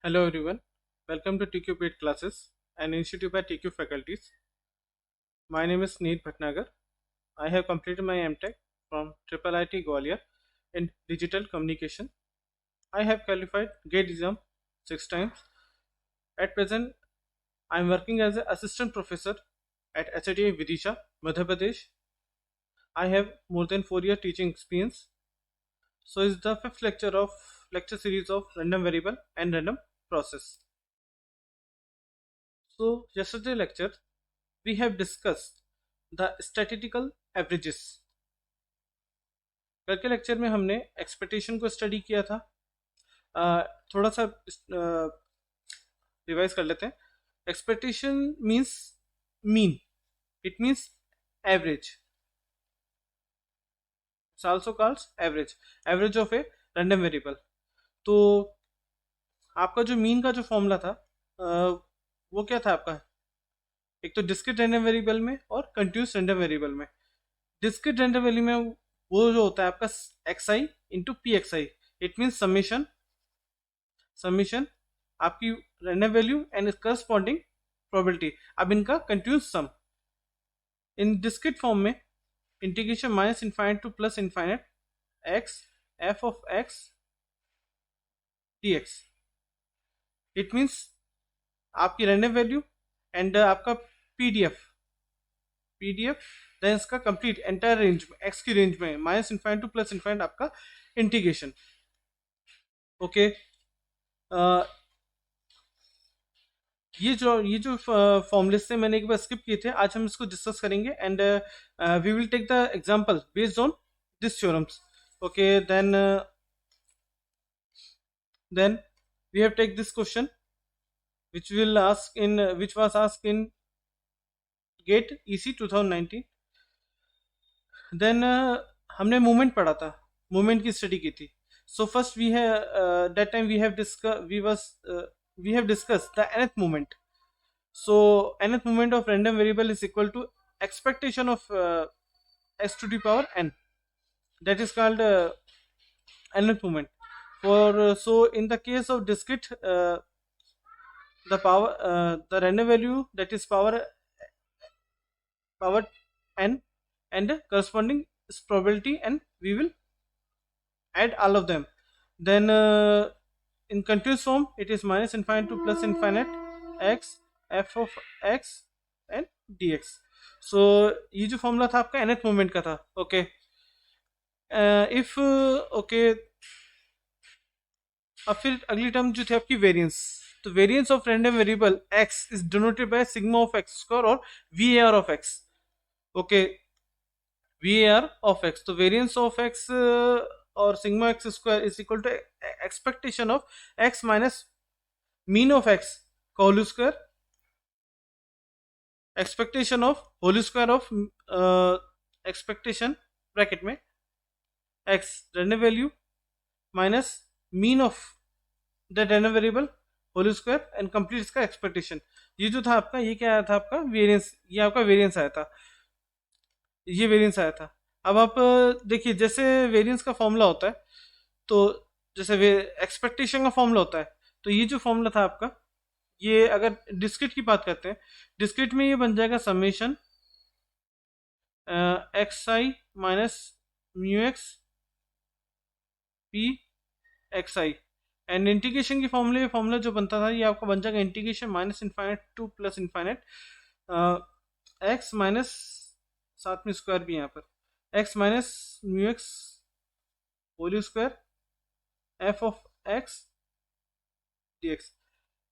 Hello everyone, welcome to TQ Paid Classes, an initiative by TQ faculties. My name is Neet Bhatnagar. I have completed my MTech from Triple IT Gwalior in Digital Communication. I have qualified GATE exam 6 times. At present, I am working as an assistant professor at HITI Vidisha, Madhya Pradesh. I have more than 4 year teaching experience. So is the fifth lecture series of random variable and random process. So yesterday lecture we have discussed the statistical averages. कल के lecture में हमने expectation को study किया था. थोड़ा सा revise कर लेते हैं. Expectation means mean, it means average, also called average of A random variable. तो आपका जो मीन का जो फॉर्मूला था वो क्या था आपका, एक तो डिस्क्रीट रैंडम वेरिएबल में और कंटिन्यूस रैंडम वेरिएबल में. डिस्क्रीट रैंडम वेरिएबल में वो जो होता है आपका X I into P x I, it mean summation आपकी random value and corresponding probability. अब इनका continuous sum. In discrete form में integration minus infinite to plus infinite X F of x D x. It means आपकी random value and आपका PDF then इसका complete entire range में X की range में minus infinite to plus infinite आपका integration. Okay, ये जो formulas थे मैंने एक बार स्किप किए थे, आज हम इसको डिस्कस करेंगे and we will take the example based on this theorems. Okay, then we have take this question which was asked in GATE EC 2019. Then हमने मूवमेंट पढ़ा था, मूवमेंट की स्टडी की थी. So first we have that time we have discuss the nth movement. So nth movement of random variable is equal to expectation of x to the power n, that is called nth movement. For so in the case of discrete the random value that is power n and corresponding probability, and we will add all of them. Then in continuous form it is minus infinite to plus infinite x f of x and dx. So ये जो formula था आपका nth moment का था. Okay, if okay, अब फिर अगली term जो थी आपकी वेरिएंस. तो variance of random variable x is denoted by sigma of x square और VAR of x. Okay, VAR of x. तो वेरिएंस ऑफ x और sigma x square is equal to expectation of x minus mean of x का whole square, expectation of whole square of expectation bracket में x random value minus mean of the random variable whole square and complete इसका expectation. ये जो था आपका, ये क्या आया था आपका वेरिएंस, ये आपका वेरिएंस आया था, ये वेरिएंस आया था. अब आप देखिए, जैसे वेरिएंस का फॉर्मूला होता है, तो जैसे एक्सपेक्टेशन का फॉर्मूला होता है, तो ये जो फॉर्मूला था आपका, ये अगर डिस्क्रीट की बात करते हैं, डिस्क्रीट में ये बन जाएगा summation x i minus mu x p x i. And integration की फॉर्मूला जो बनता था, ये आपका बन जाएगा integration minus infinite to plus infinite x minus, साथ में स्क्वायर भी यहाँ पर, x minus mu x whole square f of x dx,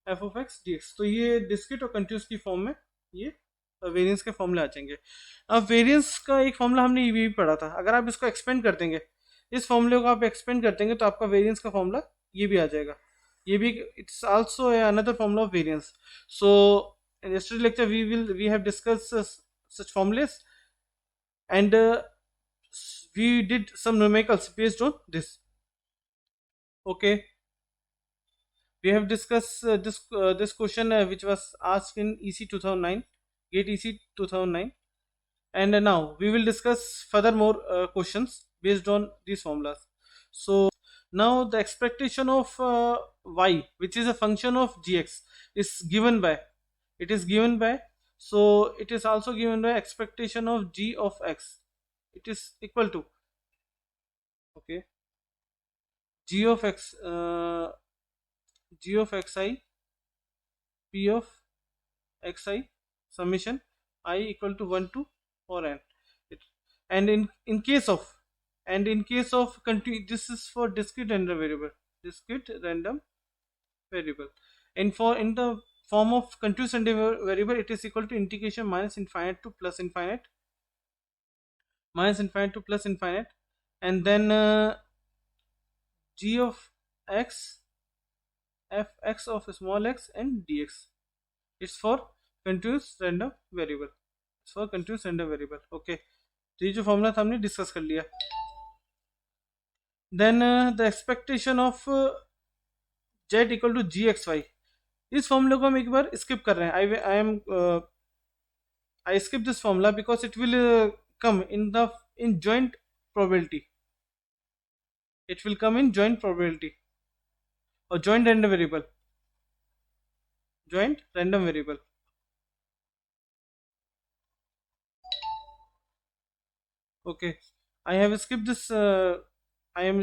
f of x dx. तो ये डिस्क्रीट और कंटिन्यूस की फॉर्म में ये वेरिएंस के फॉर्मूले आ जाएंगे. अब वेरिएंस का एक फॉर्मूला हमने ये भी पढ़ा था, अगर आप इसको एक्सपेंड कर देंगे, इस फॉर्मूले को आप एक्सपेंड कर देंगे, तो आपका वेरिएंस का फॉर्मूला ये भी आ जाएगा. ये भी it's also another formula of variance. So in yesterday lecture we have discussed such formulas and we did some numericals based on this. Okay, we have discussed this question which was asked in EC 2009, GATE EC 2009, and now we will discuss further more questions based on these formulas. So Now the expectation of y, which is a function of gx, is given by, it is given by, so it is also given by expectation of g of x. It is equal to, okay, g of x, g of xi p of xi summation I equal to 1 to or n. It, and in case of, and in case of this is for discrete random variable, discrete random variable, and for in the form of continuous random variable, it is equal to integration minus infinite to plus infinite, minus infinite to plus infinite, and then g of x fx of small x and dx. It's for continuous random variable, it's for continuous random variable. Okay, तो ये जो formula था हमने discuss कर लिया. Then the expectation of z equal to g x y, इस फॉर्मूले को हम एक बार स्किप कर रहे हैं. I skip this formula because it will come in joint probability, it will come in joint probability or joint random variable, joint random variable. Okay, I have skipped this, I am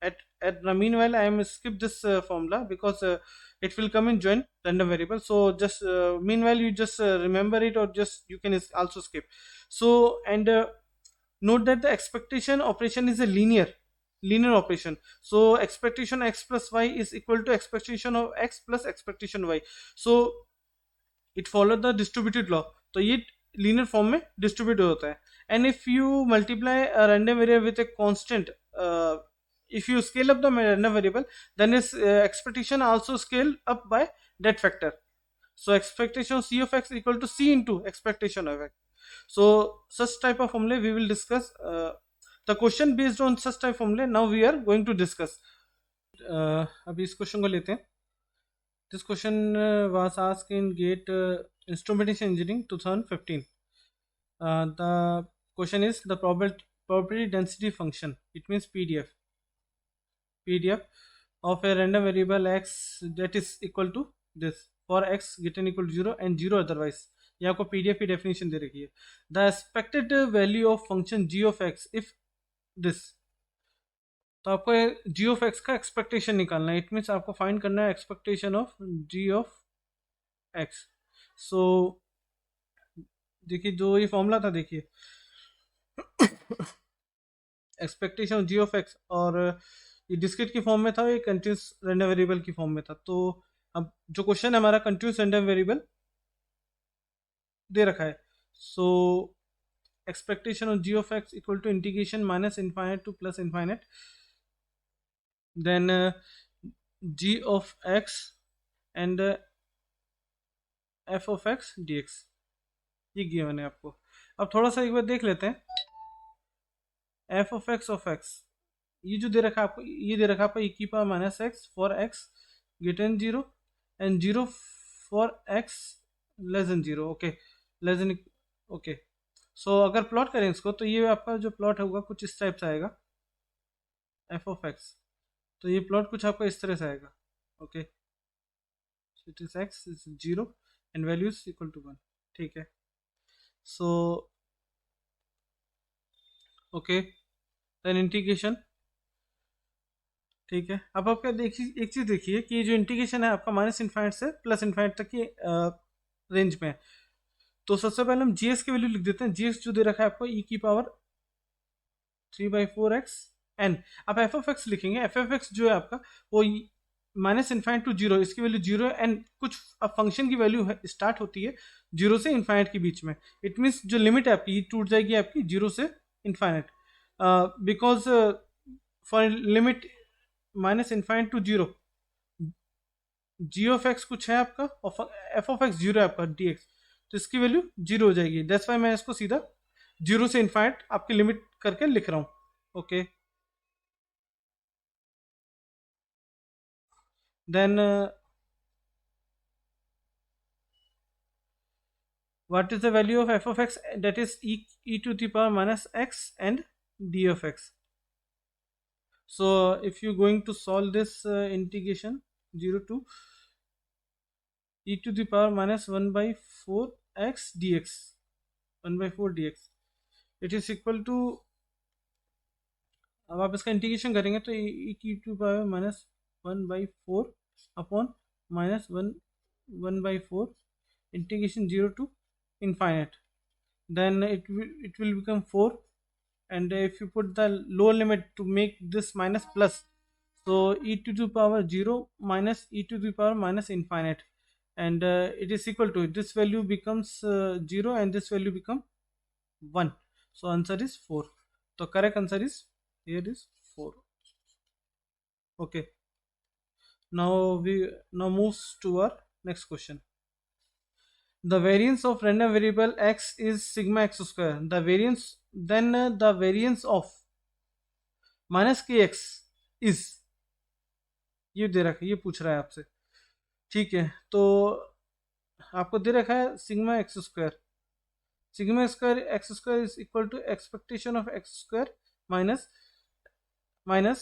at the meanwhile I am skip this formula because it will come in joint random variable. So just meanwhile you just remember it, or just you can also skip. So and note that the expectation operation is a linear operation. So expectation x plus y is equal to expectation of x plus expectation y. So it follow the distributed law. तो ये linear form में distribute होता है. And if you multiply a random variable with a constant, if you scale up the random variable, then its expectation also scale up by that factor. So expectation of c of x equal to c into expectation of x. So such type of formula we will discuss. The question based on such type formula now we are going to discuss. अभी इस question को लेते हैं. This question was asked in GATE Instrumentation Engineering 2015. The question is the probability density function. It means PDF of a random variable x that is equal to this for x greater than equal to 0 and 0 otherwise. ये आपको PDF की definition दे रखी है. The expected value of function g of x if this. तो आपको g of x का expectation निकालना है. इट मीन्स आपको फाइंड करना है expectation of g of x. सो देखिए जो ये फॉर्मूला था, देखिए expectation of g of x, और ये डिस्क्रीट की फॉर्म में था, ये कंटिन्यूस रैंडम वेरिएबल की फॉर्म में था. तो अब जो क्वेश्चन है हमारा कंटिन्यूस रैंडम वेरिएबल दे रखा है. So expectation of g of x equal to integration minus infinite to plus infinite, then g of x and f of x dx, ये गिवन है आपको. अब थोड़ा सा एक बार देख लेते हैं. f of x, ये जो दे रखा है आपको, ये दे रखा है आपको e की power minus X for x greater than 0 and 0 for x less than 0. Okay, less than, okay. So अगर प्लॉट करें इसको, तो ये आपका जो प्लॉट होगा कुछ इस टाइप से आएगा f of x. तो ये प्लॉट कुछ आपका इस तरह से आएगा. Okay, it is x is 0 and value is equal to 1. ठीक है. So okay, then integration. ठीक है. अब आप क्या देखिए, एक चीज देखिए कि ये जो इंटीग्रेशन है आपका माइनस इन्फाइनाइट से प्लस इन्फाइनाइट तक की रेंज में है. तो सबसे पहले हम जीएक्स की वैल्यू लिख देते हैं. जीएक्स जो दे रखा है आपको e की पावर 3/4x एन. आप एफ ऑफ एक्स लिखेंगे. एफ ऑफ एक्स जो है आपका वो माइनस इन्फाइनाइट टू 0, इसकी वैल्यू 0 एंड कुछ अब फंक्शन की वैल्यू स्टार्ट होती है 0 से इन्फाइनाइट के बीच में. इट मीन्स जो लिमिट है आपकी, ये टूट जाएगी आपकी 0 से infinite, because for limit minus infinite to 0 g of x कुछ है आपका और एफ ऑफ एक्स 0 है आपका dx, तो इसकी वैल्यू 0 हो जाएगी. दैट्स वाई मैं इसको सीधा 0 से इन्फाइनाइट आपकी लिमिट करके लिख रहा हूँ. Okay, then what is the value of f of x, that is e to the power minus x and d of x. So if you're going to solve this integration 0 to e to the power minus 1 by 4 x dx, 1 by 4 dx, it is equal to, अब आप इसका integration करेंगे तो e की to power minus 1 by 4 upon minus 1 1 by 4 integration 0 to infinite, then it will become 4, and if you put the lower limit to make this minus plus, so e to the power 0 minus e to the power minus infinite, and it is equal to, this value becomes 0 and this value become 1, so answer is 4. So correct answer is here is 4. Okay, now moves to our next question. The variance of random variable x is sigma x square. The variance, then the variance of minus kx is, ये दे रखा है, ये पूछ रहा है आपसे, ठीक है। तो आपको दे रखा है sigma x square, sigma square X square is equal to expectation of x square minus minus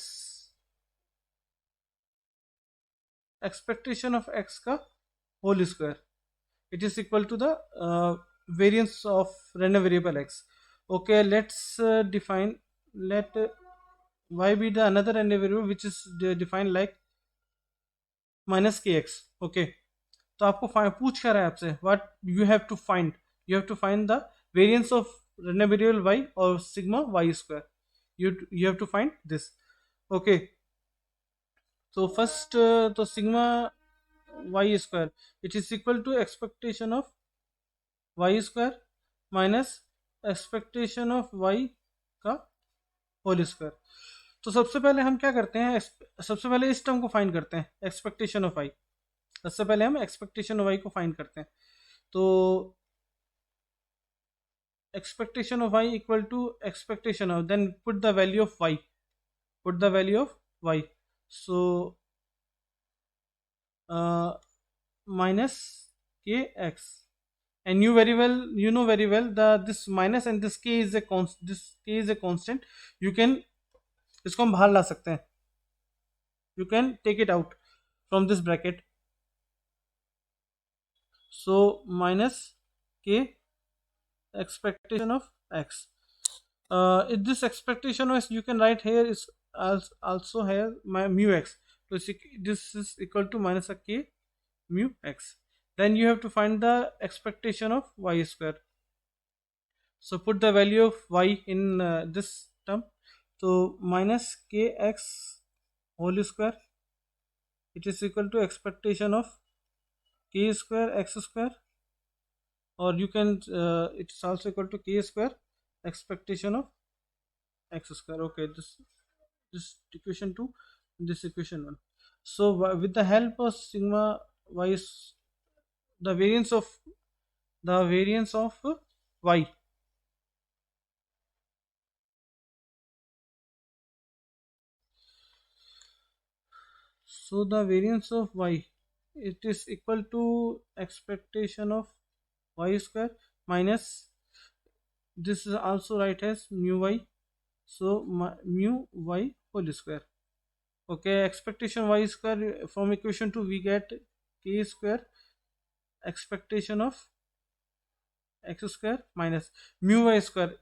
expectation of x का whole square, it is equal to the variance of random variable x. Okay, let's define, let y be the another random variable which is defined like minus kx. Okay, तो आपको पूछ क्या रहा है आपसे, what you have to find, you have to find the variance of random variable y or sigma y square, you have to find this. Okay, so first तो sigma y square, it is equal to expectation of y square minus expectation of y का whole square. तो सबसे पहले हम क्या करते हैं, सबसे पहले इस टर्म को फाइंड करते हैं, एक्सपेक्टेशन ऑफ y, सबसे पहले हम एक्सपेक्टेशन ऑफ y को फाइंड करते हैं। तो expectation of y equal to expectation of, then put the value of y, put the value of y, so minus kx, and you know very well the this minus and this k is a constant, you can, इसको हम बाहर ला सकते हैं, you can take it out from this bracket, so minus k expectation of x, if this expectation of you can write here is also here my mu x, so this is equal to minus a k mu x, then you have to find the expectation of y square, so put the value of y in this term, so minus kx whole square, it is equal to expectation of k square x square, or you can it's also equal to k square expectation of x square. Okay, this equation 2, this equation 1. So with the help of sigma y is the variance of y, so the variance of y, it is equal to expectation of y square minus, this is also right as mu y, so mu y whole square. Okay, expectation y square, from equation 2 we get k square expectation of x square minus mu y square,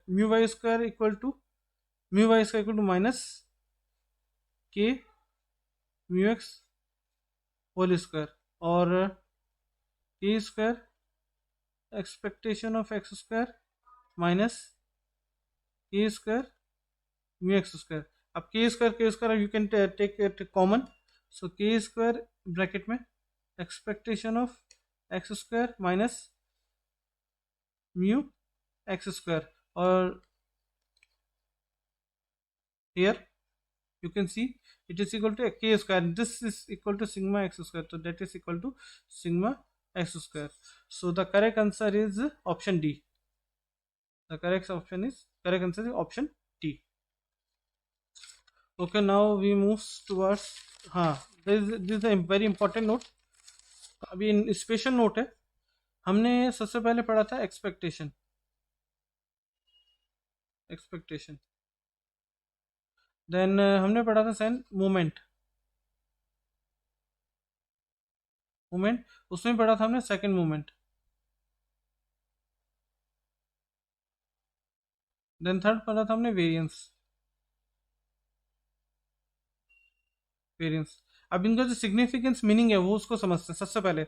equal to minus k mu x whole square, और k square expectation of x square minus k square mu x square. अब k square you can take it common, so k square bracket में expectation of x square minus mu x square, or here you can see it is equal to k square, this is equal to sigma x square, so that is equal to sigma x square. So the correct answer is option D. The correct answer is option D. Okay, now we move towards, हाँ, this is a very important note, अभी special note है, हमने सबसे पहले पढ़ा था expectation, then हमने पढ़ा था सेन मोमेंट, मोमेंट उसमें पढ़ा था हमने सेकंड मोमेंट। देन थर्ड पढ़ा था हमने वेरिएंस, वेरिएंस। अब इनका जो सिग्निफिकेंस मीनिंग है वो उसको समझते हैं। सबसे पहले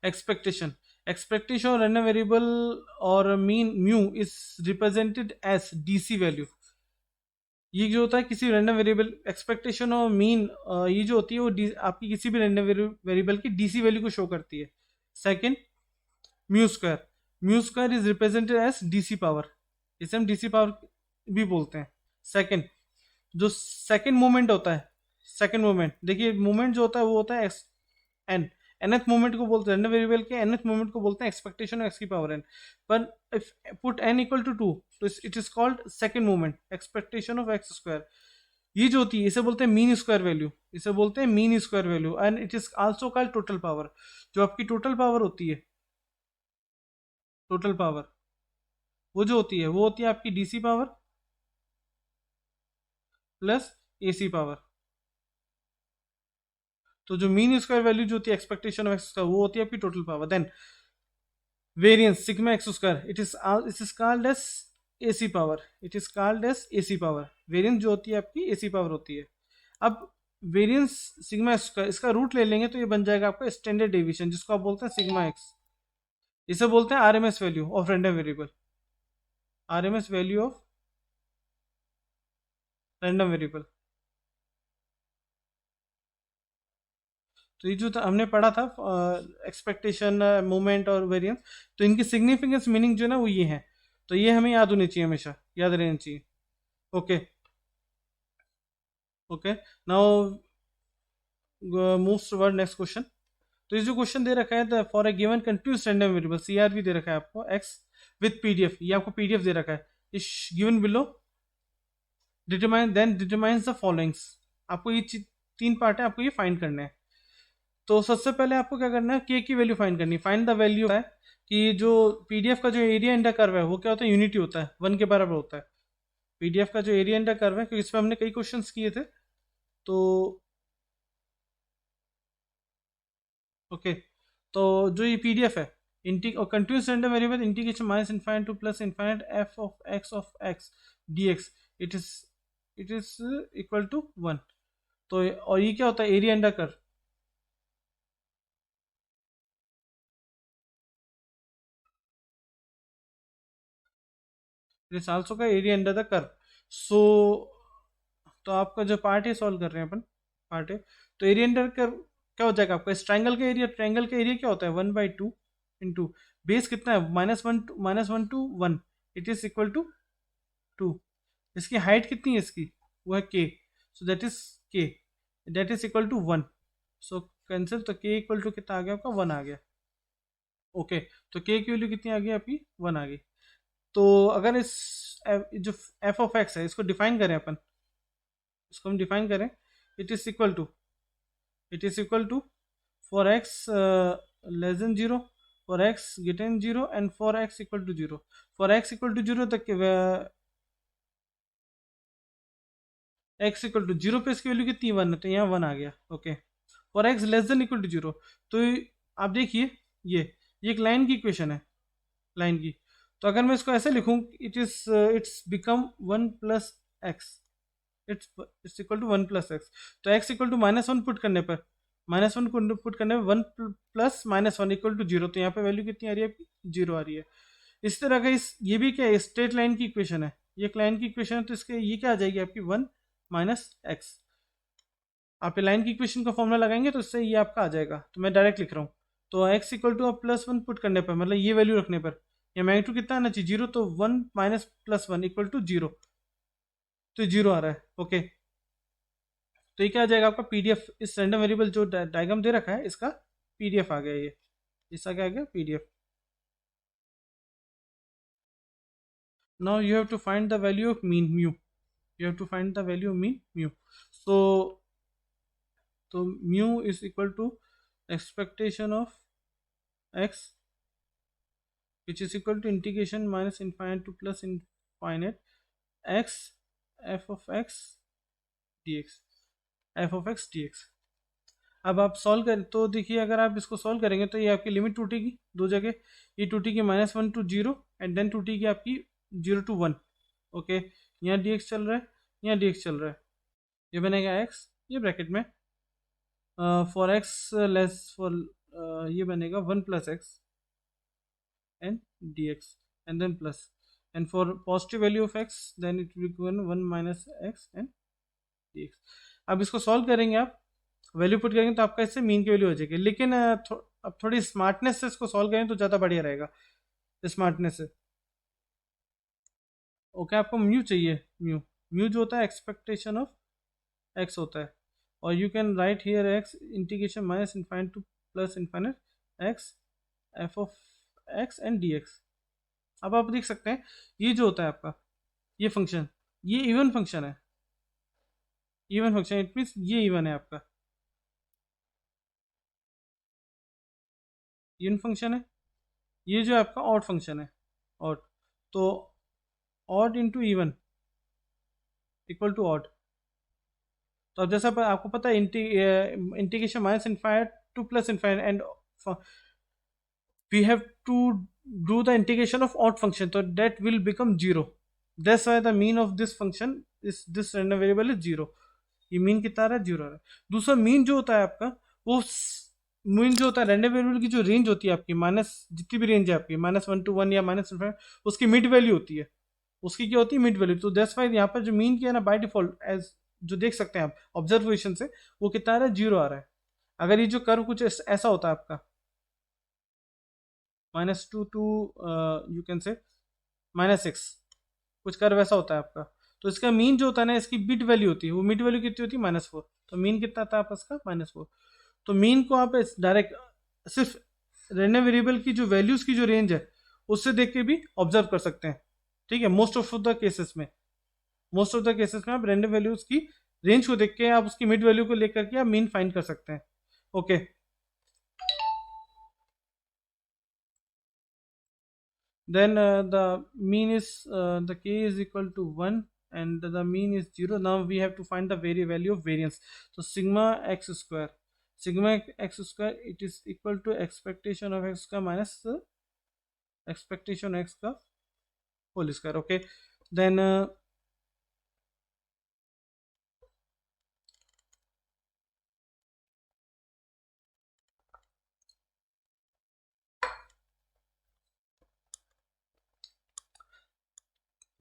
एक्सपेक्टेशन, एक्सपेक्टेशन और रैंडम वेरिएबल और mean mu is represented as DC value. ये जो होता है किसी रैंडम वेरिएबल, एक्सपेक्टेशन और मीन, ये जो होती है वो आपकी किसी भी रैंडम वेरिएबल की डीसी वैल्यू को शो करती है। Second mu square, mu square is represented as DC power, इसे हम डीसी पावर भी बोलते हैं। सेकंड जो सेकंड मोमेंट होता है, सेकंड मोमेंट देखिए, मोमेंट जो होता है वो होता है एन, nth मोमेंट को बोलते हैं, रैंडम वेरिएबल के nth मोमेंट को बोलते हैं एक्सपेक्टेशन एक्स की पावर n। पर if put n equal to 2 तो it is called second moment expectation of x square. ये जो होती है इसे बोलते हैं मीन स्क्वायर वैल्यू, इसे बोलते हैं mean square value, and it is also called total power. जो आपकी टोटल पावर होती है, टोटल पावर वो जो होती है वो होती है आपकी DC power plus AC power. तो जो मीन स्क्वायर वैल्यू जो होती है एक्सपेक्टेशन ऑफ एक्स का वो होती है आपकी total power. Then variance sigma x square, it is called as AC power, it is called as AC power. Variance जो होती है आपकी एसी पावर होती है। अब वेरिएंस सिग्मा एक्स स्क्वायर, इसका रूट ले लेंगे तो ये बन जाएगा आपका स्टैंडर्ड डेविएशन, जिसको आप बोलते हैं सिग्मा एक्स। इसे बोलते हैं RMS value of random variable, RMS value of random variable. तो ये जो हमने पढ़ा था एक्सपेक्टेशन, मोमेंट और वेरिएंस, तो इनकी सिग्निफिकेंस मीनिंग जो है ना वो ये है। तो ये हमें याद होनी चाहिए, हमेशा याद रहनी चाहिए। Okay, okay, now moves toward next question. तो ये जो क्वेश्चन दे रखा है for a given continuous random variable CRV दे रखा है आपको एक्स विद पीडीएफ, ये आपको पीडीएफ दे रखा है इस given below, determine then determines the followings. आपको ये तीन पार्ट है, आपको ये फाइंड करना है। तो सबसे पहले आपको क्या करना है, के की वैल्यू फाइंड करनी है। फाइंड द वैल्यू है कि जो पीडीएफ का जो एरिया अंडर कर्व है वो क्या होता है, यूनिटी होता है, 1 के बराबर होता है। पीडीएफ का जो एरिया अंडर कर्व है, क्योंकि इसमें हमने कई क्वेश्चंस किए थे, तो ओके। तो जो ये पीडीएफ है इंटी और continuous random variable integration minus infinite to plus infinite f of x dx, it is it is equal to 1। तो और ये क्या होता है, area under curve, it is also का area under the curve. So तो आपका जो पार्ट है सॉल्व कर रहे हैं अपन, पार्ट है। तो एरिया अंडर कर्व क्या हो जाएगा आपका, इस ट्राइंगल का एरिया, ट्राइंगल का एरिया क्या होता है 1/2 इंटू बेस कितना है -1 to 1, it is equal to 2। इसकी हाइट कितनी है इसकी, वो है k, so that is k, that is equal to 1। So cancel, तो के इक्वल टू कितना आ गया आपका, 1 आ गया। ओके, तो के की वैल्यू कितनी आ गई आपकी, 1 आ गई। तो अगर इस जो एफ ऑफ एक्स है इसको डिफाइन करें अपन, इसको हम डिफाइन करें, it is equal to, it is equal to for x less than 0, for x greater than 0 and for x equal to 0। For x equal to 0 तक एक्स इक्वल टू 0 पे इसकी value कितनी, 1 है, तो यहाँ 1 आ गया। Okay, for x less than equal to 0, तो आप देखिए ये एक लाइन की इक्वेशन है, लाइन की। तो अगर मैं इसको ऐसे लिखूं, it's become 1 plus x, it's equal to 1 plus x. तो एक्स इक्वल टू -1 पुट करने पर, -1 को पुट करने पर 1 प्लस -1 इक्वल टू 0, तो यहाँ पे वैल्यू कितनी आ रही है आपकी, 0 आ रही है। इस तरह का इस ये भी क्या है, स्ट्रेट लाइन की इक्वेशन है, ये एक लाइन की इक्वेशन है, तो इसके ये क्या आ जाएगी आपकी 1 माइनस एक्स। आप ये लाइन की इक्वेशन का फॉर्मूला लगाएंगे तो इससे ये आपका आ जाएगा। तो मैं डायरेक्ट लिख रहा हूँ, तो एक्स इक्वल टू आप +1 पुट करने पर, मतलब ये वैल्यू रखने पर, या मैग्नीट्यूड कितना आना चाहिए, 0, तो 1 माइनस +1 इक्वल टू 0, तो 0 आ रहा है। ओके, तो ये क्या आ जाएगा आपका पीडीएफ, इस रैंडम वेरिएबल जो डायग्राम दे रखा है इसका पीडीएफ आ गया, ये इसका क्या आ गया, PDF. Now you have to find the value of mean mu, you have to find the value of mean mu। so तो mu is equal to expectation of x which is equal to integration minus infinite to plus infinite x f of x D x, F of x D x. अब आप solve करें तो देखिए, अगर आप इसको solve करेंगे तो ये आपकी लिमिट टूटेगी दो जगह, ये टूटेगी -1 to 0 एंड देन टूटेगी आपकी 0 to 1। ओके, यहाँ डी एक्स चल रहा है, यहाँ डी एक्स चल रहा है, ये बनेगा एक्स, ये ब्रैकेट में फॉर एक्स लेस फॉर, ये बनेगा 1 + x and dx and then plus, and for positive value of x then it will become 1 - x and dx। अब इसको सॉल्व करेंगे, आप वैल्यू पुट करेंगे तो आपका इससे मीन की वैल्यू हो जाएगी, लेकिन अब थोड़ी स्मार्टनेस से इसको सॉल्व करें तो ज़्यादा बढ़िया रहेगा, स्मार्टनेस से। ओके, आपको म्यू चाहिए, म्यू म्यू जो होता है एक्सपेक्टेशन ऑफ एक्स होता है, और you can write here x integration -∞ to +∞ x F of x and D x. अब आप देख सकते हैं ये जो होता है आपका ये फंक्शन, ये इवन फंक्शन है, इवन फंक्शन इट मीन्स ये इवन है आपका, इवन फंक्शन है। ये जो आपका ऑड फंक्शन है, ऑड, तो odd into even equal to odd. तो अब जैसा आपको पता है integration -∞ to +∞, and we have to do the integration of odd function, so that will become 0, that's why the mean of this function is this random variable is 0। ये mean कितना आ रहा है, 0 आ रहा है। दूसरा मीन जो होता है आपका, वो मीन जो होता है रैंडम वेरिएबल की जो रेंज होती है आपकी, माइनस जितनी भी रेंज है आपकी -1 to 1 या -∞, उसकी मिड वैल्यू होती है, उसकी क्या होती है, मिड वैल्यू। तो दैट्स वाई यहाँ पर जो मीन किया ना बाय डिफॉल्ट, एज जो देख सकते हैं आप ऑब्जर्वेशन से, वो कितना आ रहा है, 0 आ रहा है। अगर ये जो कर्व कुछ ऐसा होता है आपका -2 to यू कैन से -6, कुछ कर्व ऐसा होता है आपका, तो इसका मीन जो होता है ना, इसकी मिड वैल्यू होती है, वो मिड वैल्यू कितनी होती है, -4। तो मीन कितना था आपका इसका, -4। तो मीन को आप डायरेक्ट सिर्फ रैंडम वेरिएबल की जो वैल्यूज की जो रेंज है उससे देख के भी ऑब्जर्व कर सकते हैं, ठीक है। मोस्ट ऑफ द केसेस में, मोस्ट ऑफ द केसेस में आप रैंडम वैल्यूज की रेंज को देख के आप उसकी मिड वैल्यू को लेकर के आप मीन फाइंड कर सकते हैं। Okay, then the mean is the k is equal to 1 and the mean is 0। now we have to find the value of variance, so sigma x square, sigma x square it is equal to expectation of x का minus expectation x का whole square। okay, then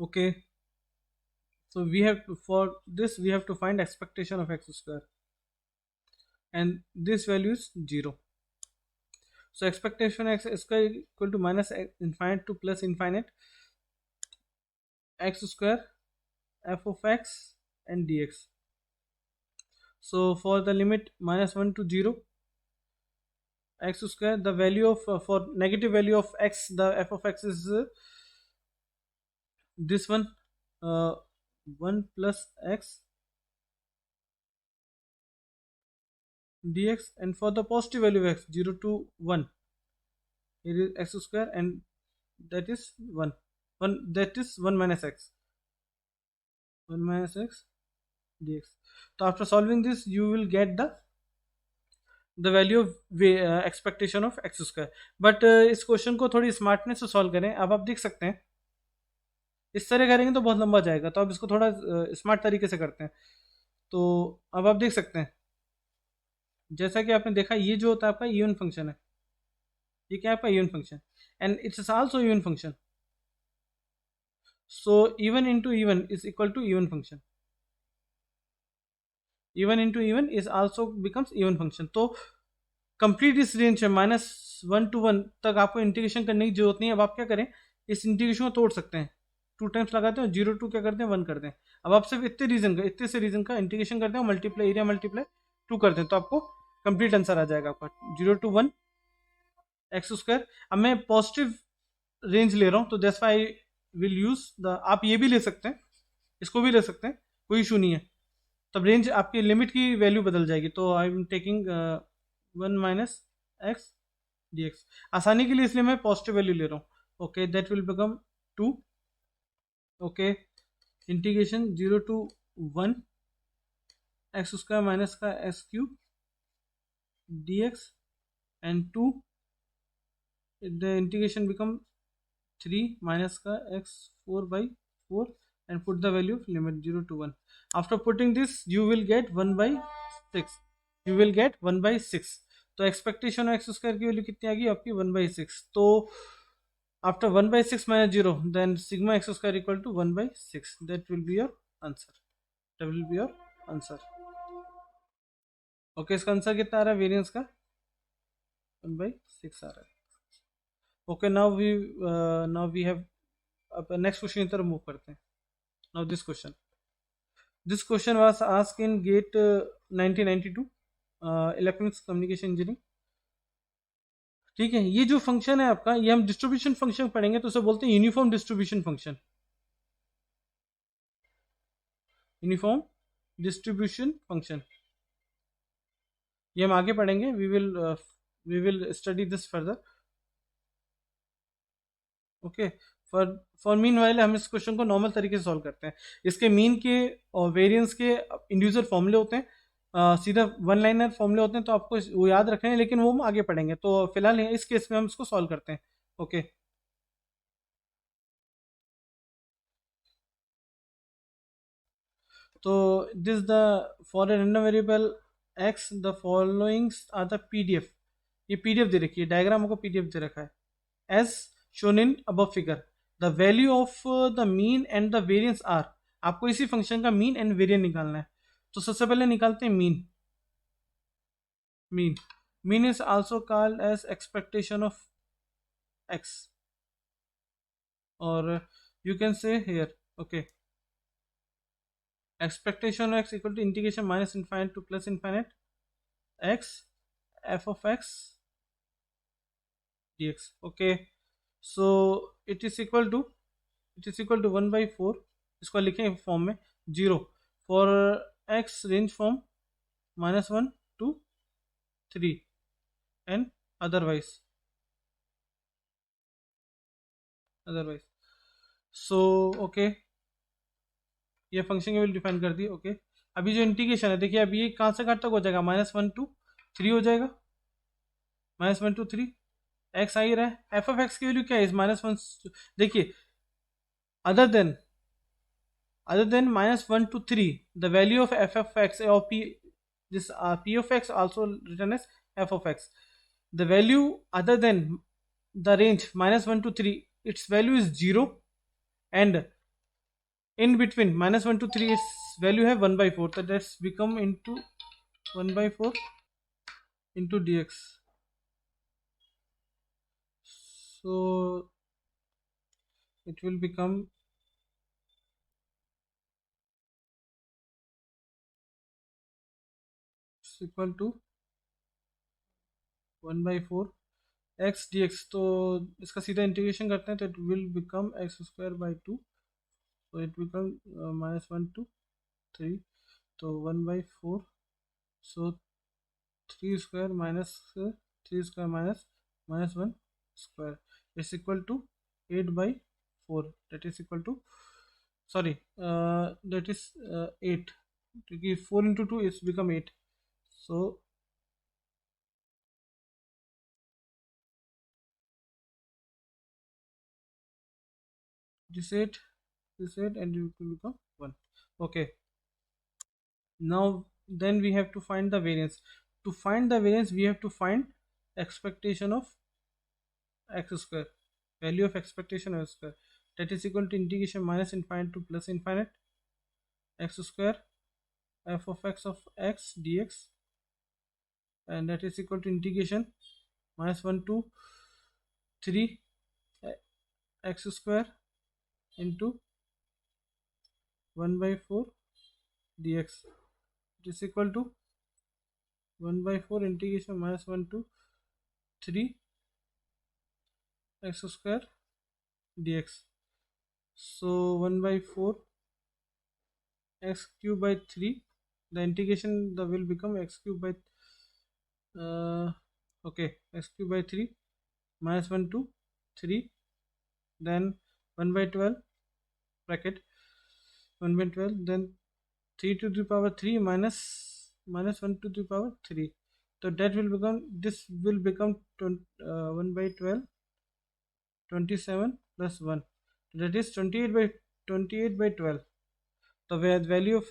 okay, so we have to, for this we have to find expectation of x square and this value is 0। so expectation x square equal to -∞ to +∞ x square f of x and dx। so for the limit -1 to 0 x square, the value of for negative value of x, the f of x is this one, 1 + x dx, and for the positive value of x 0 to 1 it is x square and that is 1, that is 1 - x, 1 - x dx। so after solving this you will get the value of expectation of x square। but इस question को थोड़ी smartness से solve करें। अब आप देख सकते हैं इस तरह करेंगे तो बहुत लंबा जाएगा, तो अब इसको थोड़ा स्मार्ट तरीके से करते हैं। तो अब आप देख सकते हैं जैसा कि आपने देखा, ये जो होता है आपका इवन फंक्शन है, ये क्या है आपका even function, and it's also even function. So even into even is equal to even function, even into even is also becomes even function. तो कंप्लीट इस रेंज में -1 to 1 तक आपको इंटीग्रेशन करने की जरूरत नहीं है। अब आप क्या करें, इस इंटीग्रेशन को तोड़ सकते हैं, 2 टाइम्स लगाते हैं, 0 to क्या करते हैं, 1 करते हैं। अब आप सिर्फ इतने रीजन का, इतने से रीजन का इंटीग्रेशन करते हैं, मल्टीप्लाई एरिया मल्टीप्लाई 2 करते हैं, तो आपको कंप्लीट आंसर आ जाएगा आपका 0 to 1 एक्स स्क्वायर। अब मैं पॉजिटिव रेंज ले रहा हूँ तो that's why I will use the, आप ये भी ले सकते हैं, इसको भी ले सकते हैं, कोई इशू नहीं है। तब रेंज आपकी लिमिट की वैल्यू बदल जाएगी। तो I am taking 1 - x dx, आसानी के लिए इसलिए मैं पॉजिटिव वैल्यू ले रहा हूँ। Okay, that will become 2। Okay, integration 0 to 1 X square minus का X cube D X and 2 the integration become 3 minus ka x 4 by 4 and put the value of limit 0 to 1. After putting this you will get 1 by 6. You will get 1 by 6. तो expectation x square की value कितनी आ गई आपकी 1 by 6. तो after 1 by 6 minus 0 then sigma x square equal to 1 by 6. That will be your answer. That will be your answer. Okay इसका answer कितना आ रहा है वेरिएंस का 1 by 6 आ रहा है. Okay, now we have अब नेक्स्ट क्वेश्चन की तरफ मूव करते हैं. Now this question was asked in GATE 1992 electronics communication engineering. ठीक है, ये जो फंक्शन है आपका, ये हम डिस्ट्रीब्यूशन फंक्शन पढ़ेंगे तो उसे बोलते हैं uniform distribution function. Uniform distribution function ये हम आगे पढ़ेंगे. We will study this further. Okay, for meanwhile हम इस क्वेश्चन को नॉर्मल तरीके से सॉल्व करते हैं. इसके मीन के और वेरिएंस के इंडिविजुअल फॉर्मूले होते हैं. सीधा वन लाइनर फॉर्मूले होते हैं तो आपको वो याद रखने हैं, लेकिन वो हम आगे पढ़ेंगे. तो फिलहाल इस केस में हम इसको सॉल्व करते हैं. ओके, तो this the for a random variable x the followings are the PDF. ये पीडीएफ दे रखी है, डायग्राम को पीडीएफ दे रखा है as shown in above figure. The value of the mean and the variance are. आपको इसी फंक्शन का मीन एंड वेरिएंस निकालना है. तो सबसे पहले निकालते हैं mean. Mean is also called as expectation of X, और you can say here. Okay, expectation of x equal to integration minus infinite to plus infinite x f of x dx. Okay, so it is equal to 1 by 4. इसको लिखें form में 0 for x range from -1 to 3 and otherwise. So okay, ये function की value define कर दी. Okay, अभी जो integration है देखिए, अभी ये कहाँ से कहाँ तक हो जाएगा, -1 to 3 हो जाएगा. -1 to 3 एक्स आ ही रहा है. एफ ऑफ एक्स की वैल्यू क्या है, -1. देखिए, other than -1 to 3 the value of F of X और पी, this P of X also written as F of X. The value other than the range -1 to 3 its value is 0, and in between -1 to 3 its value have 1 by 4. So that's become into 1 by 4 into dx. So it will become equal to 1 by 4 x dx. तो इसका सीधा integration करते हैं तो it will become x square by 2. So it become -1 to 3, तो 1 by 4. So 3 square minus 3 square minus -1 square is equal to 8 by 4. That is equal to, sorry, that is 8, क्योंकि 4 into 2 is become 8. So this 8 and it will become 1. Okay, now then we have to find the variance. To find the variance we have to find expectation of x square, value of expectation of x square. That is equal to integration minus infinite to plus infinite x square f of x dx, and that is equal to integration -1 to 3 x square into 1 by 4 dx. It is equal to 1 by 4 integration -1 to 3 x square dx. So 1 by 4 x cube by 3, the integration will become x cube by okay, x cube by 3 -1 to 3, then 1 by 12 bracket 1 by 12, then 3 to the power 3 minus 1 to the power 3. So that will become, this will become 1 by 12, 27 plus 1. That is 28 by 12. The value of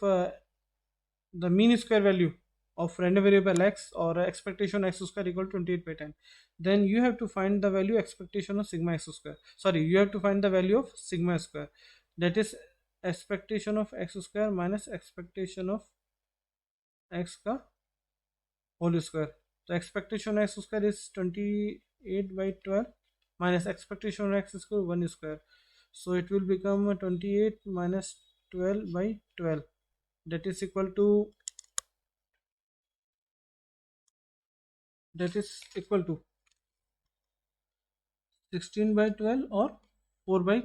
the mean square value of random variable x or expectation x square equal to 28 by 10. Then you have to find the value expectation of sigma x square. Sorry, you have to find the value of sigma square. That is expectation of x square minus expectation of x का whole square. So expectation x square is 28 by 12 minus expectation x square 1 square. So it will become 28 minus 12 by 12. That is equal to 16 by 12 or 4 by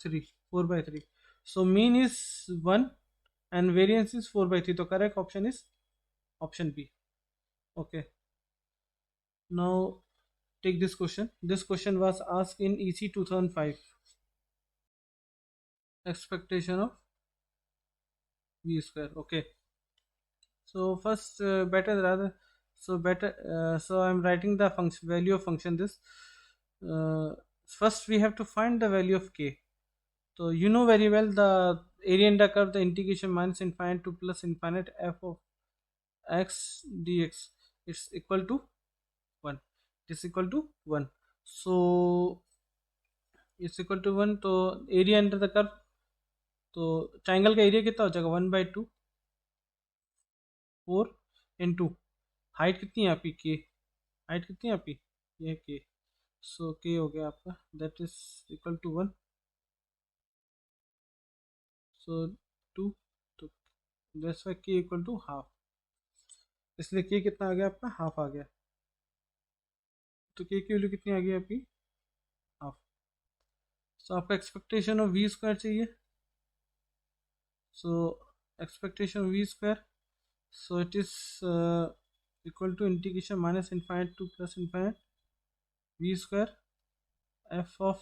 3. 4 by 3. So mean is 1 and variance is 4 by 3. So correct option is option B. Okay. Now take this question. This question was asked in EC 2005. Expectation of V square. Okay. So first so I'm writing the function value of function this. First we have to find the value of k. So you know very well the area under curve, the integration minus infinite to plus infinite f of x dx, it's equal to 1. It is equal to 1. So it's equal to 1. तो area under the curve, तो triangle का area कितना हो जाएगा 1/2 4 into height कितनी है आपकी के, हाइट कितनी है आपकी ये के. सो के हो गया आपका, दैट इज इक्वल टू 1. सो 2, तो दैट्स वाई के इक्वल टू हाफ. इसलिए के कितना आ गया आपका, हाफ आ गया. तो के की वैल्यू कितनी आ गई आपकी, हाफ. सो आपका एक्सपेक्टेशन ऑफ वी स्क्वायर चाहिए. So expectation of v square, so it is equal to integration minus infinite to plus infinite v square f of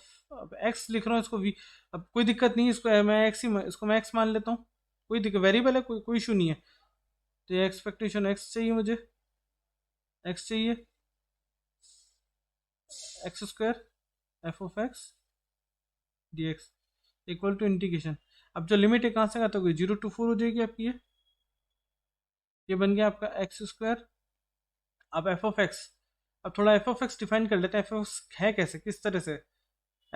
x लिख रहा हूँ इसको v. अब कोई दिक्कत नहीं है, इसको मैं x ही, इसको मैं x मान लेता हूँ, कोई दिक्कत, वेरिएबल है, कोई इशू नहीं है. तो ये एक्सपेक्टेशन x चाहिए मुझे, x चाहिए x square f of x dx equal to integration. अब जो लिमिट है कहाँ से आता है, 0 to 4 हो जाएगी आपकी. ये बन गया आपका एक्स स्क्वायर. अब एफ ऑफ एक्स, अब थोड़ा एफ ऑफ एक्स डिफाइन कर लेते हैं. एफ ऑफ एक्स है कैसे, किस तरह से.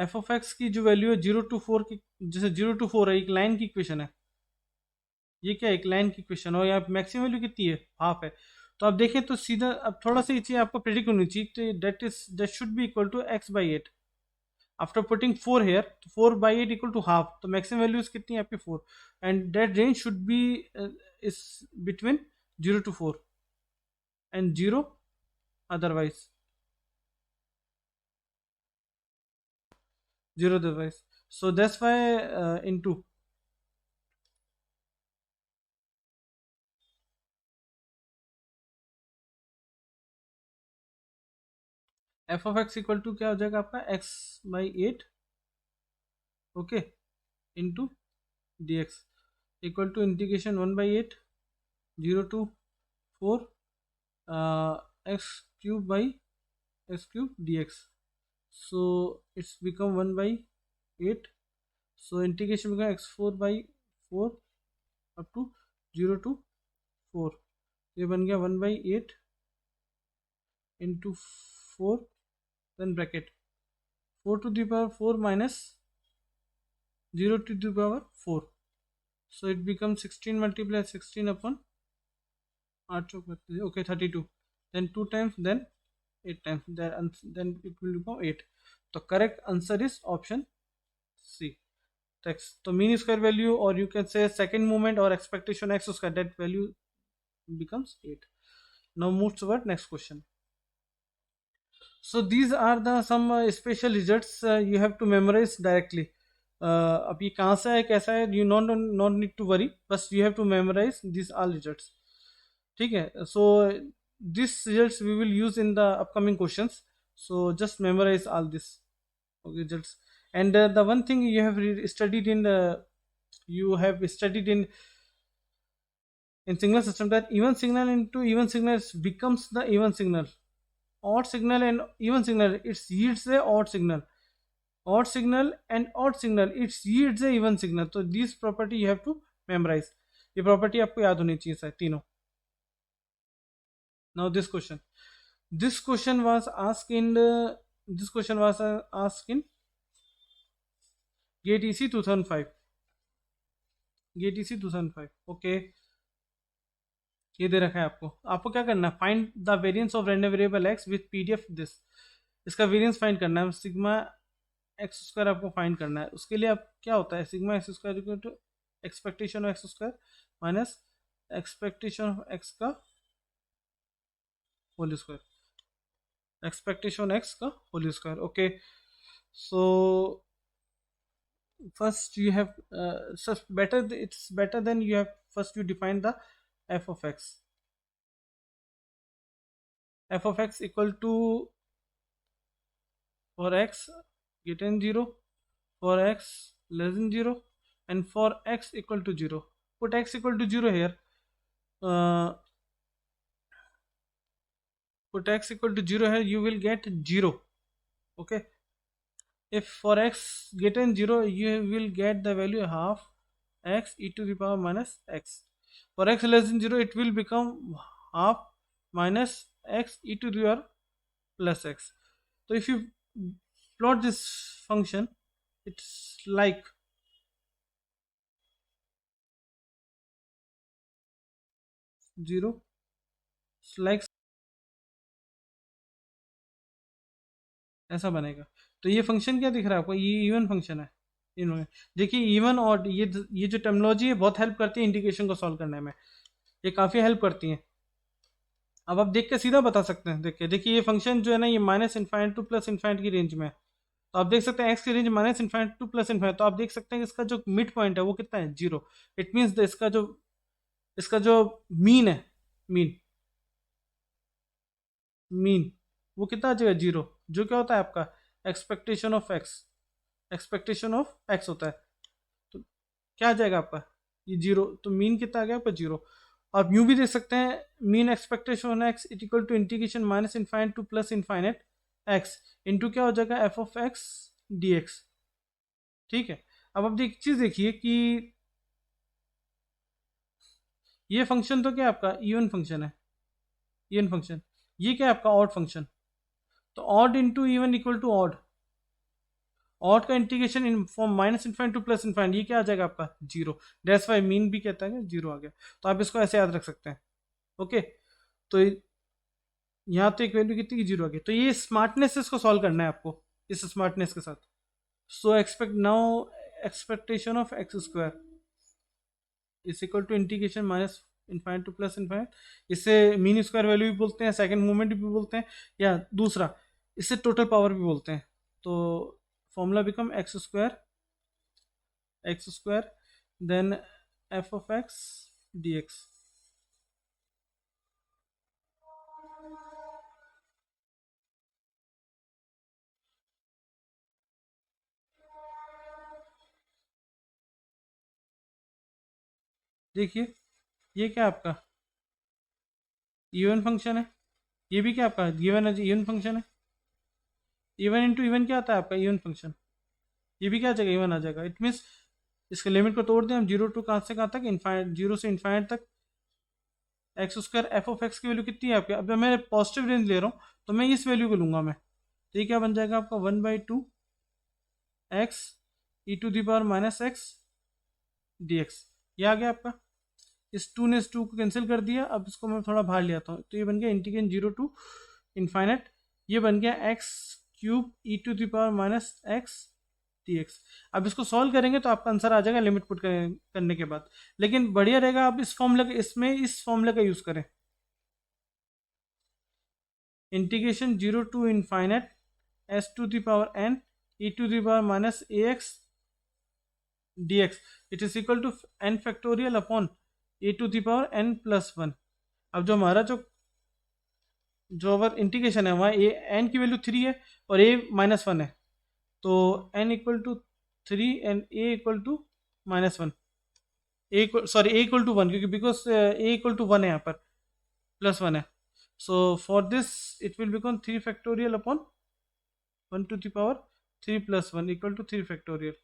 एफ ऑफ एक्स की जो वैल्यू है 0 to 4 की, जैसे 0 to 4 है, एक लाइन की इक्वेशन है. ये क्या है, एक लाइन की इक्वेशन. और यहाँ मैक्सिमम वैल्यू कितनी है, हाफ है. तो आप देखें तो सीधा, अब थोड़ा सा ये चीज़ आपको प्रेडिक्ट होनी चाहिए. That should be equal to x/8. After putting 4 here, तो 4/8 इक्वल टू हाफ. तो मैक्सिमम वैल्यूज कितनी है आपकी 4. And that range should be is between 0 to 4 and 0 otherwise. 0 otherwise. So that's why into f of x equal to क्या हो जाएगा आपका, x/8 okay into d x equal to integration 1/8 0 to 4 x cube by x cube dx. So it's become 1/8. So integration become x4/4 up to 0 to 4. ये बन गया 1/8 into 4, then bracket 4 to the power 4 minus 0 to the power 4. So it becomes 16 multiplied 16 upon 8, okay 32. Then 2 times, then 8 times, then it will become 8. The correct answer is option C. Text. So mean square value, or you can say second moment or expectation x square, that value becomes 8. Now move toward next question. So these are the some special results you have to memorize directly. अब ये कहाँ से है, कैसा है, you not need to worry, बस you have to memorize these all results. ठीक है. So these results we will use in the upcoming questions. So just memorize all this results. And the one thing you have studied in in signal system that even signal into even signal becomes the even signal. Odd signal and even signal, it yields a odd signal. Odd signal and odd signal, it yields a even signal. So this property you have to memorize. ये property आपको याद होनी चाहिए sir तीनों. Now this question. This question was asked in GATE EC 2005. GATE EC 2005. Okay. ये दे रखा है आपको क्या करना है, find the variance of random variable x with PDF this. इसका वेरिएंस फाइंड करना है, सिग्मा एक्स स्क्वायर आपको फाइंड करना है. उसके लिए आप क्या होता है, sigma x square equal to expectation of x square minus expectation of x का होल स्क्वायर, एक्सपेक्टेशन एक्स का whole square. Okay, so first you have it's better than you have first you define the f of x equal to for x greater than 0, for x less than 0, and for x equal to 0. Put x equal to 0 here. Put x equal to 0 here, you will get 0. Okay, if for x greater than 0, you will get the value half x e to the power minus x. For x less than 0, it will become half minus x e to the power plus x. So if you plot this function, it's like zero, it's like ऐसा बनेगा. तो ये function क्या दिख रहा है आपको, ये इवन फंक्शन है. इन्होंने देखिए इवन और ये जो टर्मिनोलॉजी है बहुत हेल्प करती है इंटीग्रेशन को सॉल्व करने में, ये काफ़ी हेल्प करती है. अब आप देख के सीधा बता सकते हैं. देखिए ये फंक्शन जो है ना, ये minus infinite to plus infinite की रेंज में है. तो आप देख सकते हैं एक्स की range minus infinite to plus infinite. तो आप देख सकते हैं कि इसका जो मिड पॉइंट है वो कितना है, 0. इट मीन्स इसका जो मीन है, मीन वो कितना आ जाएगा, 0. जो क्या होता है आपका एक्सपेक्टेशन ऑफ एक्स होता है. तो क्या आ जाएगा आपका ये 0. तो मीन कितना आ गया आपका, 0. आप यूं भी देख सकते हैं, mean expectation x equal to integration minus infinite to plus infinite x into क्या हो जाएगा, f of x D x. ठीक है. अब आप एक चीज देखिए कि ये फंक्शन तो क्या आपका इवन फंक्शन है, इवन फंक्शन. ये क्या आपका ऑड फंक्शन. तो odd into even equal to odd. Odd का integration in form minus infinite to plus infinite, ये क्या आ जाएगा आपका, 0. दैट्स व्हाई मीन भी कहता है 0 आ गया. तो आप इसको ऐसे याद रख सकते हैं. ओके, तो यहाँ तो एक वैल्यू कितनी की 0 आ गई. तो ये स्मार्टनेस इसको सॉल्व करना है आपको, इस स्मार्टनेस के साथ. So expect now expectation of x square is equal to integration minus infinite to plus infinite. इससे मीन स्क्वायर वैल्यू भी बोलते हैं, सेकंड मूवमेंट भी बोलते हैं, या दूसरा इससे टोटल पावर भी बोलते हैं. तो formula become x square then f of x D x. देखिए ये क्या आपका इवन फंक्शन है, ये भी क्या आपका गिवन इवन फंक्शन है. इवन इंटू इवन क्या आता है आपका इवन फंक्शन. ये भी क्या आ जाएगा, इवन आ जाएगा. इट मीन्स इसके लिमिट को तोड़ दें हम, 0 टू कहाँ से कहाँ तक, इन्फाइनाइट, 0 से इन्फाइनाइट तक. X square f of X की वैल्यू कितनी है आपकी, अब मैं पॉजिटिव रेंज ले रहा हूँ तो मैं इस वैल्यू को लूंगा मैं. तो ये क्या बन जाएगा आपका 1/2 x e to the power minus x D x. ये आ गया आपका. इस 2 ने इस 2 को कैंसिल कर दिया. अब इसको मैं थोड़ा बाहर ले आता हूँ. तो ये बन गया इंटीग्रेशन 0 टू इन्फाइनाइट. ये बन गया x cube e to the power minus x D x. अब इसको सॉल्व करेंगे तो आपका आंसर आ जाएगा लिमिट पुट करने के बाद. लेकिन बढ़िया रहेगा आप इस फॉर्मूले इस फॉर्मूले का यूज़ करें. Integration 0 to infinite s to the power n e to the power minus a x D x. It is equal to n factorial upon a to the power n plus 1. अब जो हमारा जो अवर integration है वहाँ A N की value 3 है और ए -1 है. तो n equal to 3 and a equal to -1. Sorry A equal to one, क्योंकि because A equal to one है यहाँ पर, प्लस वन है. So for this it will become 3 factorial upon 1 to the power 3 plus one equal to 3 factorial.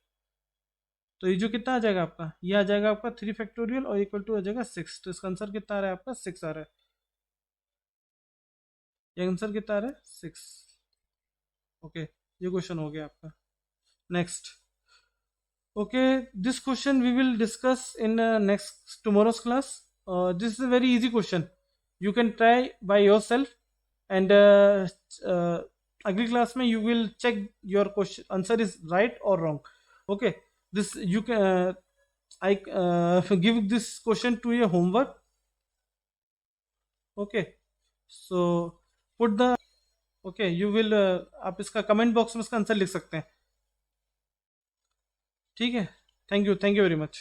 तो ये जो कितना आ जाएगा आपका, ये आ जाएगा आपका 3 फैक्टोरियल और इक्वल टू आ जाएगा 6. तो इसका आंसर कितना आ रहा है आपका, 6 आ रहा है. ये आंसर कितना आ रहा है, 6. ओके, ये क्वेश्चन हो गया आपका. Next. Okay, this question we will discuss in next tomorrow's class. This is a very easy question, you can try by your self and अगली क्लास में you will check your question answer is right और wrong. Okay, this you can I give this question to your homework. Okay, so put the okay you will आप इसका comment box में इसका answer लिख सकते हैं. ठीक है, थैंक यू वेरी मच.